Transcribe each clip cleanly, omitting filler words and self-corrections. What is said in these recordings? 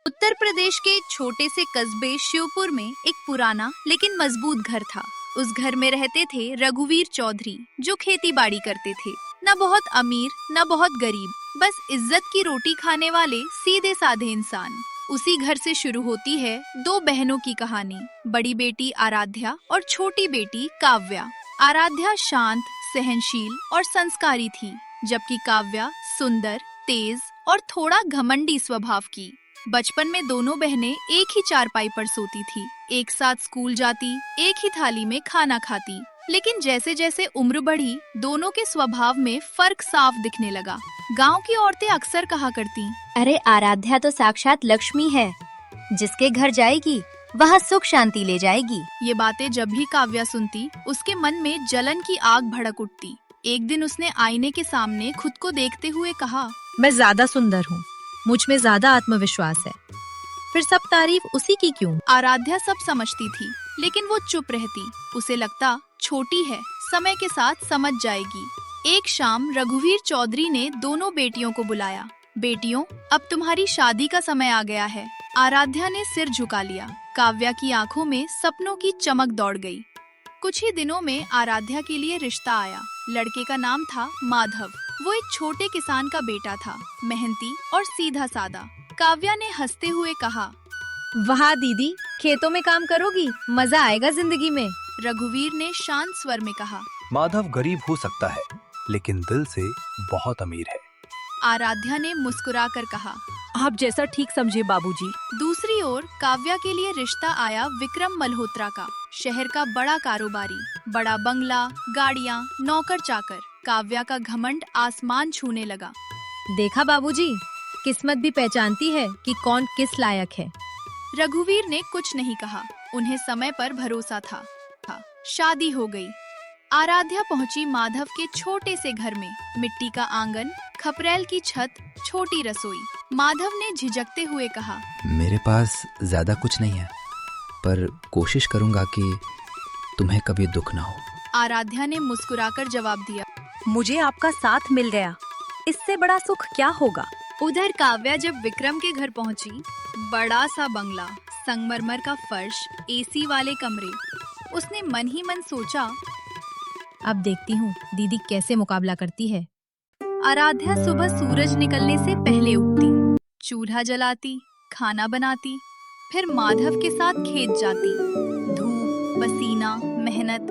उत्तर प्रदेश के छोटे से कस्बे शिवपुर में एक पुराना लेकिन मजबूत घर था। उस घर में रहते थे रघुवीर चौधरी, जो खेती बाड़ी करते थे। न बहुत अमीर न बहुत गरीब, बस इज्जत की रोटी खाने वाले सीधे साधे इंसान। उसी घर से शुरू होती है दो बहनों की कहानी, बड़ी बेटी आराध्या और छोटी बेटी काव्या। आराध्या शांत, सहनशील और संस्कारी थी, जबकि काव्या सुंदर, तेज और थोड़ा घमंडी स्वभाव की। बचपन में दोनों बहनें एक ही चारपाई पर सोती थी, एक साथ स्कूल जाती, एक ही थाली में खाना खाती। लेकिन जैसे जैसे उम्र बढ़ी, दोनों के स्वभाव में फर्क साफ दिखने लगा। गांव की औरतें अक्सर कहा करती, अरे आराध्या तो साक्षात लक्ष्मी है, जिसके घर जाएगी वहाँ सुख शांति ले जाएगी। ये बातें जब भी काव्या सुनती, उसके मन में जलन की आग भड़क उठती। एक दिन उसने आईने के सामने खुद को देखते हुए कहा, मैं ज्यादा सुंदर हूँ, मुझ में ज्यादा आत्मविश्वास है, फिर सब तारीफ उसी की क्यों? आराध्या सब समझती थी, लेकिन वो चुप रहती। उसे लगता छोटी है, समय के साथ समझ जाएगी। एक शाम रघुवीर चौधरी ने दोनों बेटियों को बुलाया। बेटियों, अब तुम्हारी शादी का समय आ गया है। आराध्या ने सिर झुका लिया। काव्या की आंखों में सपनों की चमक दौड़ गई। कुछ ही दिनों में आराध्या के लिए रिश्ता आया। लड़के का नाम था माधव। वो एक छोटे किसान का बेटा था, मेहनती और सीधा सादा। काव्या ने हंसते हुए कहा, वाह दीदी, खेतों में काम करोगी, मजा आएगा जिंदगी में। रघुवीर ने शांत स्वर में कहा, माधव गरीब हो सकता है, लेकिन दिल से बहुत अमीर है। आराध्या ने मुस्कुराकर कहा, आप जैसा ठीक समझे बाबूजी। दूसरी ओर काव्या के लिए रिश्ता आया विक्रम मल्होत्रा का, शहर का बड़ा कारोबारी। बड़ा बंगला, गाड़ियाँ, नौकर चाकर। काव्या का घमंड आसमान छूने लगा। देखा बाबूजी, किस्मत भी पहचानती है कि कौन किस लायक है। रघुवीर ने कुछ नहीं कहा, उन्हें समय पर भरोसा था। शादी हो गई। आराध्या पहुंची माधव के छोटे से घर में। मिट्टी का आंगन, खपरेल की छत, छोटी रसोई। माधव ने झिझकते हुए कहा, मेरे पास ज्यादा कुछ नहीं है, पर कोशिश करूंगा कि तुम्हें कभी दुख ना हो। आराध्या ने मुस्कुराकर जवाब दिया, मुझे आपका साथ मिल गया, इससे बड़ा सुख क्या होगा। उधर काव्या जब विक्रम के घर पहुंची, बड़ा सा बंगला, संगमरमर का फर्श, एसी वाले कमरे। उसने मन ही मन सोचा, अब देखती हूँ दीदी कैसे मुकाबला करती है। आराध्या सुबह सूरज निकलने से पहले उठती, चूल्हा जलाती, खाना बनाती, फिर माधव के साथ खेत जाती। धूप, पसीना, मेहनत,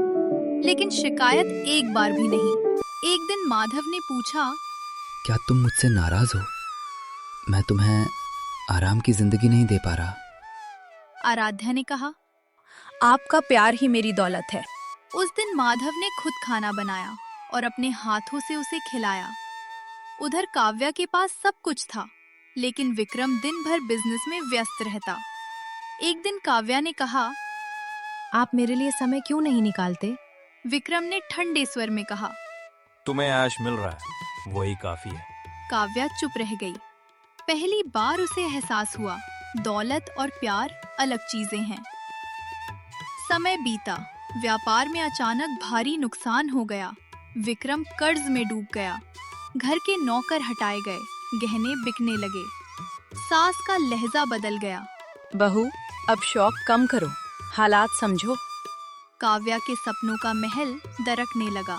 लेकिन शिकायत एक बार भी नहीं। एक दिन माधव ने पूछा, क्या तुम मुझसे नाराज हो? मैं तुम्हें आराम की जिंदगी नहीं दे पा रहा। आराध्या ने कहा, आपका प्यार ही मेरी दौलत है। उस दिन माधव ने खुद खाना बनाया और अपने हाथों से उसे खिलाया। उधर काव्या के पास सब कुछ था, लेकिन विक्रम दिन भर बिजनेस में व्यस्त रहता। एक दिन काव्या ने कहा, आप मेरे लिए समय क्यों नहीं निकालते? विक्रम ने ठंडे स्वर में कहा, तुम्हें ऐश मिल रहा है, वही काफी है। काव्या चुप रह गई। पहली बार उसे एहसास हुआ, दौलत और प्यार अलग चीजें हैं। समय बीता। व्यापार में अचानक भारी नुकसान हो गया। विक्रम कर्ज में डूब गया। घर के नौकर हटाए गए, गहने बिकने लगे। सास का लहजा बदल गया। बहू, अब शौक कम करो, हालात समझो। काव्या के सपनों का महल दरकने लगा।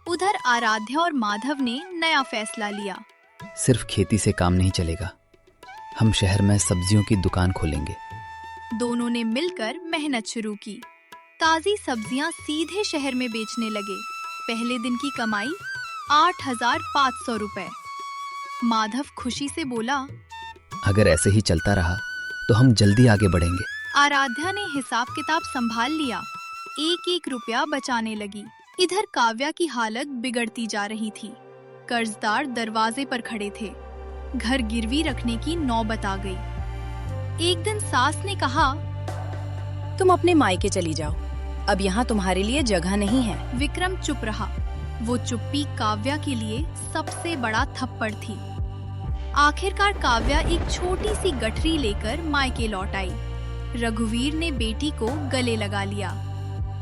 उधर आराध्या और माधव ने नया फैसला लिया। सिर्फ खेती से काम नहीं चलेगा, हम शहर में सब्जियों की दुकान खोलेंगे। दोनों ने मिलकर मेहनत शुरू की। ताजी सब्जियां सीधे शहर में बेचने लगे। पहले दिन की कमाई 8,500 रुपए। माधव खुशी से बोला, अगर ऐसे ही चलता रहा तो हम जल्दी आगे बढ़ेंगे। आराध्या ने हिसाब किताब संभाल लिया, एक एक रुपया बचाने लगी। इधर काव्या की हालत बिगड़ती जा रही थी। कर्जदार दरवाजे पर खड़े थे। घर गिरवी रखने की नौबत आ गई। एक दिन सास ने कहा, तुम अपने मायके चली जाओ, अब यहाँ तुम्हारे लिए जगह नहीं है। विक्रम चुप रहा। वो चुप्पी काव्या के लिए सबसे बड़ा थप्पड़ थी। आखिरकार काव्या एक छोटी सी गठरी लेकर मायके लौट आई। रघुवीर ने बेटी को गले लगा लिया।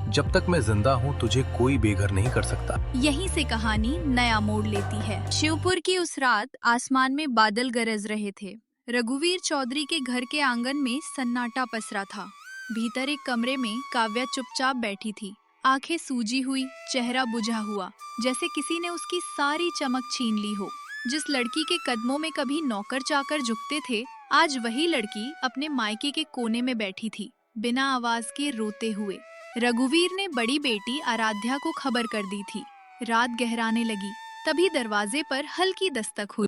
जब तक मैं जिंदा हूँ तुझे कोई बेघर नहीं कर सकता। यहीं से कहानी नया मोड़ लेती है। शिवपुर की उस रात आसमान में बादल गरज रहे थे। रघुवीर चौधरी के घर के आंगन में सन्नाटा पसरा था। भीतर एक कमरे में काव्या चुपचाप बैठी थी, आंखें सूजी हुई, चेहरा बुझा हुआ, जैसे किसी ने उसकी सारी चमक छीन ली हो। जिस लड़की के कदमों में कभी नौकर चाकर झुकते थे, आज वही लड़की अपने मायके के कोने में बैठी थी, बिना आवाज के रोते हुए। रघुवीर ने बड़ी बेटी आराध्या को खबर कर दी थी। रात गहराने लगी, तभी दरवाजे पर हल्की दस्तक हुई।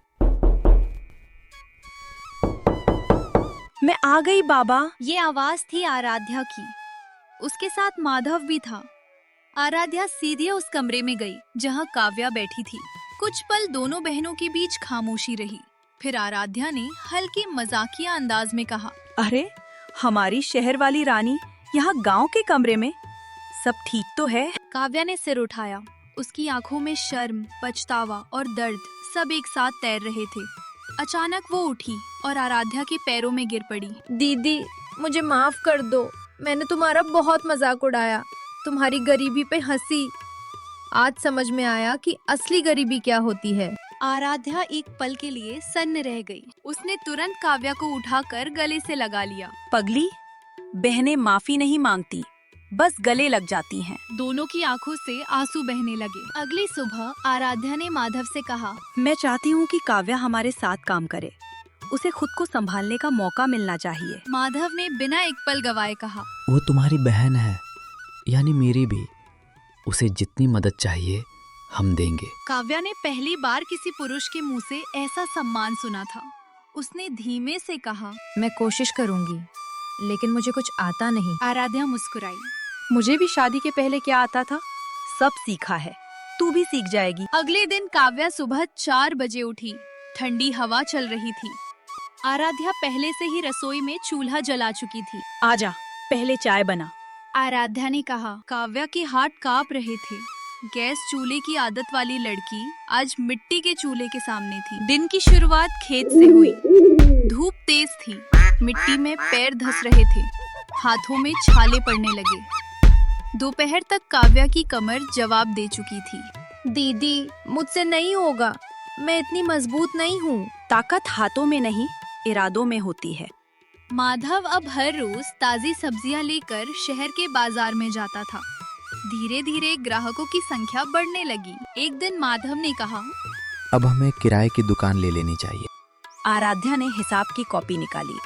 मैं आ गई बाबा। ये आवाज थी आराध्या की। उसके साथ माधव भी था। आराध्या सीधे उस कमरे में गई जहां काव्या बैठी थी। कुछ पल दोनों बहनों के बीच खामोशी रही। फिर आराध्या ने हल्के मजाकिया अंदाज में कहा, अरे हमारी शहर वाली रानी यहाँ गांव के कमरे में, सब ठीक तो है? काव्या ने सिर उठाया। उसकी आंखों में शर्म, पछतावा और दर्द सब एक साथ तैर रहे थे। अचानक वो उठी और आराध्या के पैरों में गिर पड़ी। दीदी, मुझे माफ कर दो। मैंने तुम्हारा बहुत मजाक उड़ाया, तुम्हारी गरीबी पे हंसी। आज समझ में आया कि असली गरीबी क्या होती है। आराध्या एक पल के लिए सन्न रह गई। उसने तुरंत काव्या को उठाकर गले से लगा लिया। पगली, बहनें माफी नहीं मांगती, बस गले लग जाती हैं। दोनों की आंखों से आंसू बहने लगे। अगली सुबह आराध्या ने माधव से कहा, मैं चाहती हूँ कि काव्या हमारे साथ काम करे। उसे खुद को संभालने का मौका मिलना चाहिए। माधव ने बिना एक पल गवाए कहा, वो तुम्हारी बहन है, यानी मेरी भी। उसे जितनी मदद चाहिए हम देंगे। काव्या ने पहली बार किसी पुरुष के मुंह से ऐसा सम्मान सुना था। उसने धीमे से कहा, मैं कोशिश करूंगी, लेकिन मुझे कुछ आता नहीं। आराध्या मुस्कुराई। मुझे भी शादी के पहले क्या आता था, सब सीखा है, तू भी सीख जाएगी। अगले दिन काव्या सुबह 4 बजे उठी। ठंडी हवा चल रही थी। आराध्या पहले से ही रसोई में चूल्हा जला चुकी थी। आजा, पहले चाय बना। आराध्या ने कहा। काव्या के हाथ कांप रहे थे। गैस चूल्हे की आदत वाली लड़की आज मिट्टी के चूल्हे के सामने थी। दिन की शुरुआत खेत से हुई। धूप तेज थी, मिट्टी में पैर धस रहे थे, हाथों में छाले पड़ने लगे। दोपहर तक काव्या की कमर जवाब दे चुकी थी। दीदी, मुझसे नहीं होगा, मैं इतनी मजबूत नहीं हूँ। ताकत हाथों में नहीं, इरादों में होती है। माधव अब हर रोज ताजी सब्जियां लेकर शहर के बाजार में जाता था। धीरे धीरे ग्राहकों की संख्या बढ़ने लगी। एक दिन माधव ने कहा, अब हमें किराए की दुकान ले लेनी चाहिए। आराध्या ने हिसाब की कॉपी निकाली।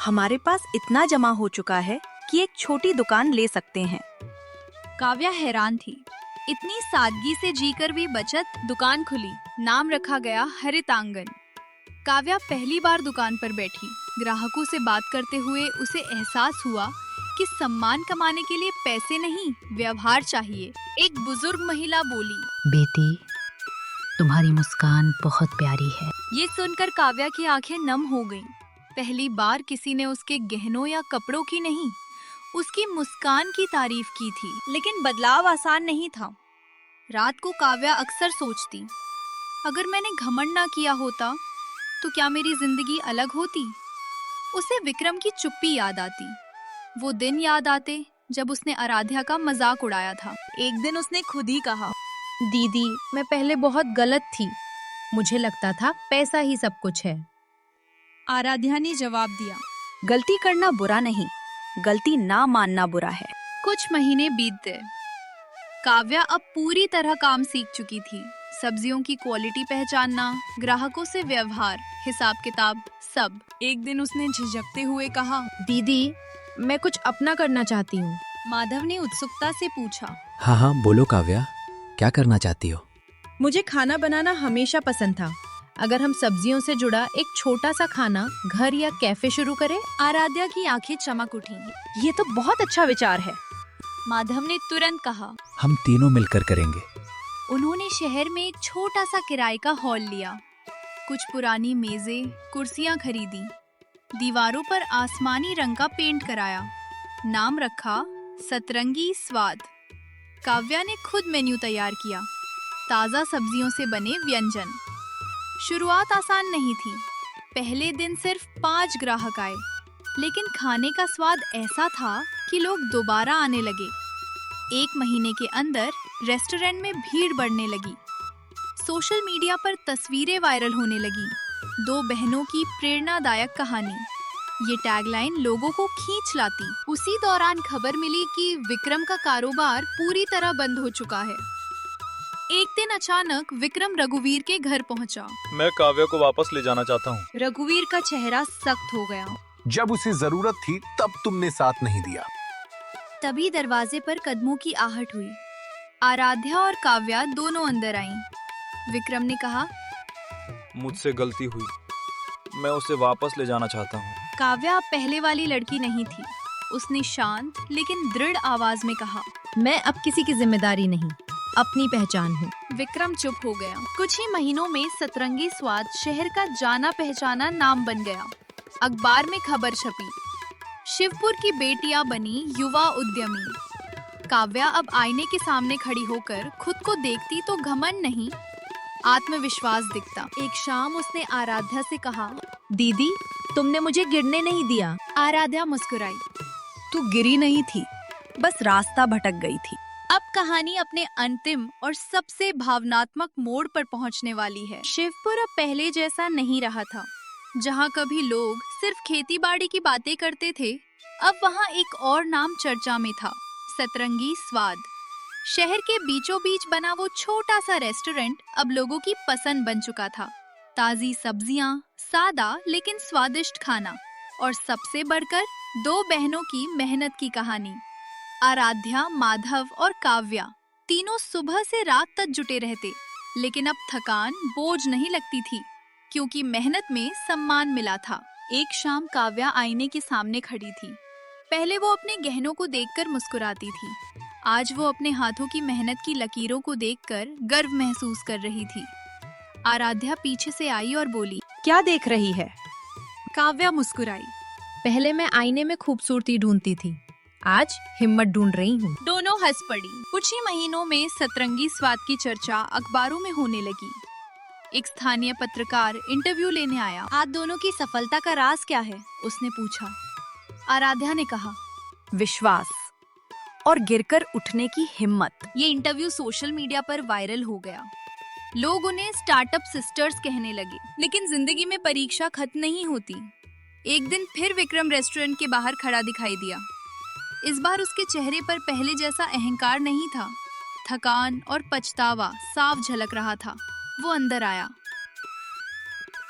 हमारे पास इतना जमा हो चुका है कि एक छोटी दुकान ले सकते हैं। काव्या हैरान थी। इतनी सादगी से जीकर भी बचत दुकान खुली। नाम रखा गया हरित आंगन। काव्या पहली बार दुकान पर बैठी। ग्राहकों से बात करते हुए उसे एहसास हुआ कि सम्मान कमाने के लिए पैसे नहीं, व्यवहार चाहिए। एक बुजुर्ग महिला बोली, बेटी, तुम्हारी मुस्कान बहुत प्यारी है। ये सुनकर काव्या की आंखें नम हो गईं। पहली बार किसी ने उसके गहनों या कपड़ों की नहीं, उसकी मुस्कान की तारीफ की थी। लेकिन बदलाव आसान नहीं था। रात को काव्या अक्सर सोचती, अगर मैंने घमंड ना किया होता तो क्या मेरी जिंदगी अलग होती। उसे विक्रम की चुप्पी याद आती। वो दिन याद आते जब उसने आराध्या का मजाक उड़ाया था। एक दिन उसने खुद ही कहा, दीदी, मैं पहले बहुत गलत थी। मुझे लगता था पैसा ही सब कुछ है। आराध्या ने जवाब दिया, गलती करना बुरा नहीं, गलती ना मानना बुरा है। कुछ महीने बीत गए। काव्या अब पूरी तरह काम सीख चुकी थी। सब्जियों की क्वालिटी पहचानना, ग्राहकों से व्यवहार, हिसाब किताब, सब। एक दिन उसने झिझकते हुए कहा, दीदी, मैं कुछ अपना करना चाहती हूँ। माधव ने उत्सुकता से पूछा, हाँ हाँ बोलो काव्या, क्या करना चाहती हो? मुझे खाना बनाना हमेशा पसंद था। अगर हम सब्जियों से जुड़ा एक छोटा सा खाना घर या कैफे शुरू करें। आराध्या की आंखें चमक उठी। ये तो बहुत अच्छा विचार है। माधव ने तुरंत कहा। हम तीनों मिलकर करेंगे। उन्होंने शहर में एक छोटा सा किराए का हॉल लिया। कुछ पुरानी मेजें, कुर्सियां खरीदी। दीवारों पर आसमानी रंग का पेंट कराया। नाम रखा सतरंगी स्वाद। काव्या ने खुद मेन्यू तैयार किया। ताज़ा सब्जियों से बने व्यंजन। शुरुआत आसान नहीं थी। पहले दिन सिर्फ 5 ग्राहक आए, लेकिन खाने का स्वाद ऐसा था कि लोग दोबारा आने लगे। 1 महीने के अंदर रेस्टोरेंट में भीड़ बढ़ने लगी। सोशल मीडिया पर तस्वीरें वायरल होने लगी। दो बहनों की प्रेरणादायक कहानी। ये टैगलाइन लोगों को खींच लाती। उसी दौरान खबर मिली कि विक्रम का कारोबार पूरी तरह बंद हो चुका है। एक दिन अचानक विक्रम रघुवीर के घर पहुंचा। मैं काव्या को वापस ले जाना चाहता हूँ। रघुवीर का चेहरा सख्त हो गया। जब उसे जरूरत थी तब तुमने साथ नहीं दिया। तभी दरवाजे पर कदमों की आहट हुई। आराध्या और काव्या दोनों अंदर आईं। विक्रम ने कहा, मुझसे गलती हुई, मैं उसे वापस ले जाना चाहता हूँ। काव्या अब पहले वाली लड़की नहीं थी। उसने शांत लेकिन दृढ़ आवाज में कहा, मैं अब किसी की जिम्मेदारी नहीं, अपनी पहचान हूँ। विक्रम चुप हो गया। कुछ ही महीनों में सतरंगी स्वाद शहर का जाना पहचाना नाम बन गया। अखबार में खबर छपी, शिवपुर की बेटियां बनी युवा उद्यमी। काव्या अब आईने के सामने खड़ी होकर खुद को देखती तो घमंड नहीं, आत्मविश्वास दिखता। एक शाम उसने आराध्या से कहा, दीदी, तुमने मुझे गिरने नहीं दिया। आराध्या मुस्कुराई। तू गिरी नहीं थी, बस रास्ता भटक गई थी। अब कहानी अपने अंतिम और सबसे भावनात्मक मोड़ पर पहुंचने वाली है। शिवपुर अब पहले जैसा नहीं रहा था। जहां कभी लोग सिर्फ खेती-बाड़ी की बातें करते थे, अब वहां एक और नाम चर्चा में था, सतरंगी स्वाद। शहर के बीचों बीच बना वो छोटा सा रेस्टोरेंट अब लोगों की पसंद बन चुका था। ताजी सब्जियां, सादा लेकिन स्वादिष्ट खाना और सबसे बढ़कर दो बहनों की मेहनत की कहानी। आराध्या, माधव और काव्या तीनों सुबह से रात तक जुटे रहते, लेकिन अब थकान बोझ नहीं लगती थी क्योंकि मेहनत में सम्मान मिला था। एक शाम काव्या आईने के सामने खड़ी थी। पहले वो अपने गहनों को देखकर मुस्कुराती थी। आज वो अपने हाथों की मेहनत की लकीरों को देखकर गर्व महसूस कर रही थी। आराध्या पीछे से आई और बोली, क्या देख रही है? काव्या मुस्कुराई। पहले मैं आईने में खूबसूरती ढूंढती थी, आज हिम्मत ढूंढ रही हूँ। दोनों हंस पड़ी। कुछ ही महीनों में सतरंगी स्वाद की चर्चा अखबारों में होने लगी। एक स्थानीय पत्रकार इंटरव्यू लेने आया। आप दोनों की सफलता का राज क्या है? उसने पूछा। आराध्या ने कहा, विश्वास और गिरकर उठने की हिम्मत। ये इंटरव्यू सोशल मीडिया पर वायरल हो गया। लोग उन्हें स्टार्टअप सिस्टर्स कहने लगे। लेकिन जिंदगी में परीक्षा खत्म नहीं होती। एक दिन फिर विक्रम रेस्टोरेंट के बाहर खड़ा दिखाई दिया। इस बार उसके चेहरे पर पहले जैसा अहंकार नहीं था। थकान और पछतावा साफ झलक रहा था। वो अंदर आया।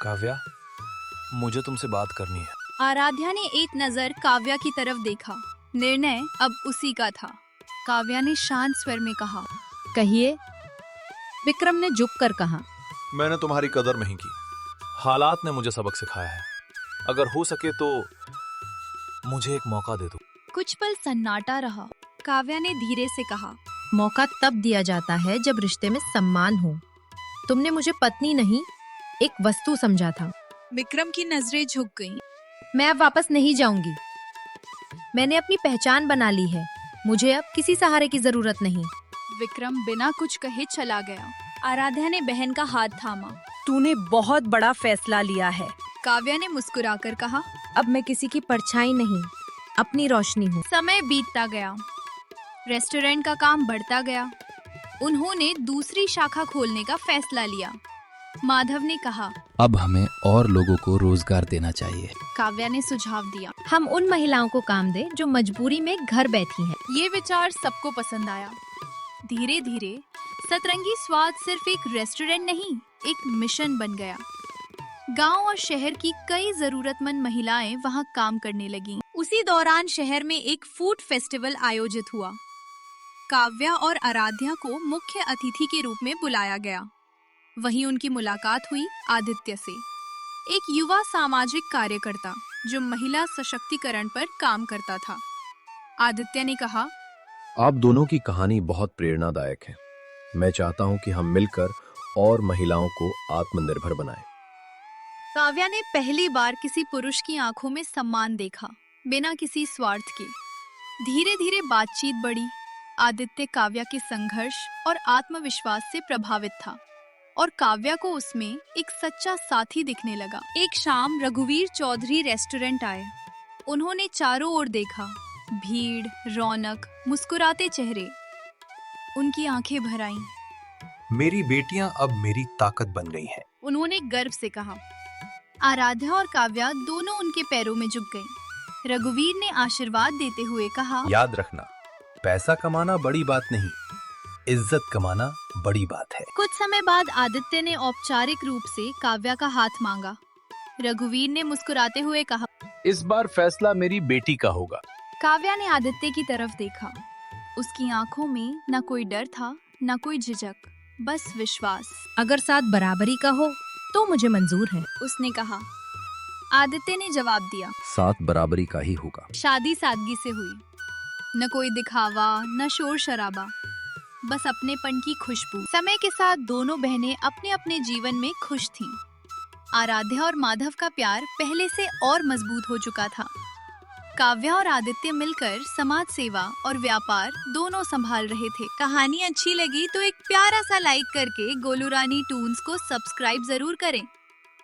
काव्या, मुझे तुमसे बात करनी है। आराध्या ने एक नजर काव्या की तरफ देखा। निर्णय अब उसी का था। काव्या ने शांत स्वर में कहा, कहिए। विक्रम ने झुक कर कहा, मैंने तुम्हारी कदर नहीं की। हालात ने मुझे सबक सिखाया है। अगर हो सके तो मुझे एक मौका दे दो। कुछ पल सन्नाटा रहा। काव्या ने धीरे से कहा, मौका तब दिया जाता है जब रिश्ते में सम्मान हो। तुमने मुझे पत्नी नहीं, एक वस्तु समझा था। विक्रम की नजरें झुक गईं। मैं अब वापस नहीं जाऊंगी। मैंने अपनी पहचान बना ली है, मुझे अब किसी सहारे की जरूरत नहीं। विक्रम बिना कुछ कहे चला गया। आराध्या ने बहन का हाथ थामा। तूने बहुत बड़ा फैसला लिया है। काव्या ने मुस्कुराकर कहा, अब मैं किसी की परछाई नहीं, अपनी रोशनी हूँ। समय बीतता गया। रेस्टोरेंट का काम बढ़ता गया। उन्होंने दूसरी शाखा खोलने का फैसला लिया। माधव ने कहा, अब हमें और लोगों को रोजगार देना चाहिए। काव्या ने सुझाव दिया। हम उन महिलाओं को काम दें जो मजबूरी में घर बैठी हैं। ये विचार सबको पसंद आया। धीरे धीरे सतरंगी स्वाद सिर्फ एक रेस्टोरेंट नहीं, एक मिशन बन गया। गांव और शहर की कई जरूरतमंद महिलाएं वहां काम करने लगीं। उसी दौरान शहर में एक फूड फेस्टिवल आयोजित हुआ। काव्या और आराध्या को मुख्य अतिथि के रूप में बुलाया गया। वहीं उनकी मुलाकात हुई आदित्य से, एक युवा सामाजिक कार्यकर्ता जो महिला सशक्तिकरण पर काम करता था। आदित्य ने कहा, आप दोनों की कहानी बहुत प्रेरणादायक है। मैं चाहता हूं कि हम मिलकर और महिलाओं को आत्मनिर्भर बनाएं। काव्या ने पहली बार किसी पुरुष की आंखों में सम्मान देखा, बिना किसी स्वार्थ के। धीरे धीरे बातचीत बढ़ी। आदित्य काव्या के संघर्ष और आत्मविश्वास से प्रभावित था और काव्या को उसमें एक सच्चा साथी दिखने लगा। एक शाम रघुवीर चौधरी रेस्टोरेंट आए। उन्होंने चारों ओर देखा, भीड़, रौनक, मुस्कुराते चेहरे। उनकी आंखें भर आईं। मेरी बेटियां अब मेरी ताकत बन गई हैं। उन्होंने गर्व से कहा, आराध्या और काव्या दोनों उनके पैरों में झुक गईं। रघुवीर ने आशीर्वाद देते हुए कहा, याद रखना, पैसा कमाना बड़ी बात नहीं, इज्जत कमाना बड़ी बात है। कुछ समय बाद आदित्य ने औपचारिक रूप से काव्या का हाथ मांगा। रघुवीर ने मुस्कुराते हुए कहा, इस बार फैसला मेरी बेटी का होगा। काव्या ने आदित्य की तरफ देखा। उसकी आंखों में न कोई डर था, न कोई झिझक, बस विश्वास। अगर साथ बराबरी का हो तो मुझे मंजूर है। उसने कहा। आदित्य ने जवाब दिया। साथ बराबरी का ही होगा। शादी सादगी से हुई, न कोई दिखावा, न शोर शराबा, बस अपनेपन की खुशबू। समय के साथ दोनों बहनें अपने अपने जीवन में खुश थीं। आराध्या और माधव का प्यार पहले से और मजबूत हो चुका था। काव्या और आदित्य मिलकर समाज सेवा और व्यापार दोनों संभाल रहे थे। कहानी अच्छी लगी तो एक प्यारा सा लाइक करके गोलू रानी टून्स को सब्सक्राइब जरूर करें।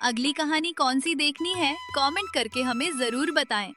अगली कहानी कौन सी देखनी है कमेंट करके हमें जरूर बताएं।